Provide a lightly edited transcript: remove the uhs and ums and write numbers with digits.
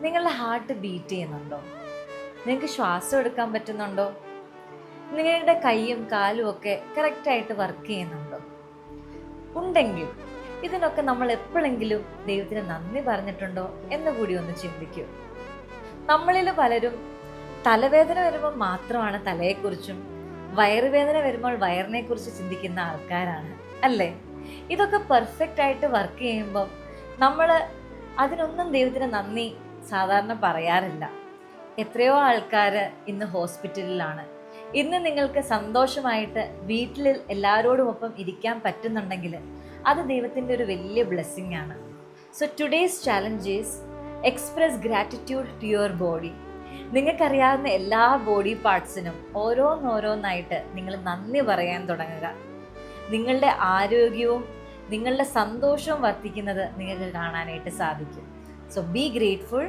നിങ്ങളുടെ heart beat ചെയ്യുന്നുണ്ടോ? നിങ്ങൾക്ക് ശ്വാസം എടുക്കാൻ പറ്റുന്നുണ്ടോ? നിങ്ങളുടെ കൈയും കാലും ഒക്കെ കറക്റ്റായിട്ട് വർക്ക് ചെയ്യുന്നുണ്ടോ? ഉണ്ടെങ്കിൽ ഇതിനൊക്കെ നമ്മൾ എപ്പോഴെങ്കിലും ദൈവത്തിന് നന്ദി പറഞ്ഞിട്ടുണ്ടോ എന്ന് കൂടി ഒന്ന് ചിന്തിക്കൂ. നമ്മളിൽ പലരും തലവേദന വരുമ്പോൾ മാത്രമാണ് തലയെക്കുറിച്ചും വയറുവേദന വരുമ്പോൾ വയറിനെക്കുറിച്ച് ചിന്തിക്കുന്ന ആൾക്കാരാണ്, അല്ലേ? ഇതൊക്കെ പെർഫെക്റ്റ് ആയിട്ട് വർക്ക് ചെയ്യുമ്പോൾ നമ്മൾ അതിനൊന്നും ദൈവത്തിന് നന്ദി സാധാരണ പറയാറില്ല. എത്രയോ ആൾക്കാർ ഇന്ന് ഹോസ്പിറ്റലിലാണ്. ഇന്ന് നിങ്ങൾക്ക് സന്തോഷമായിട്ട് വീട്ടിൽ എല്ലാവരോടുമൊപ്പം ഇരിക്കാൻ പറ്റുന്നുണ്ടെങ്കിൽ അത് ദൈവത്തിൻ്റെ ഒരു വലിയ ബ്ലെസ്സിങ് ആണ്. So today's challenge is express gratitude to your body. നിങ്ങൾക്കറിയാവുന്ന എല്ലാ ബോഡി പാർട്സിനും ഓരോന്നോരോന്നായിട്ട് നിങ്ങൾ നന്ദി പറയാൻ തുടങ്ങുക. നിങ്ങളുടെ ആരോഗ്യവും നിങ്ങളുടെ സന്തോഷവും വർദ്ധിക്കുന്നത് നിങ്ങൾക്ക് കാണാനായിട്ട് സാധിക്കും. So B grateful.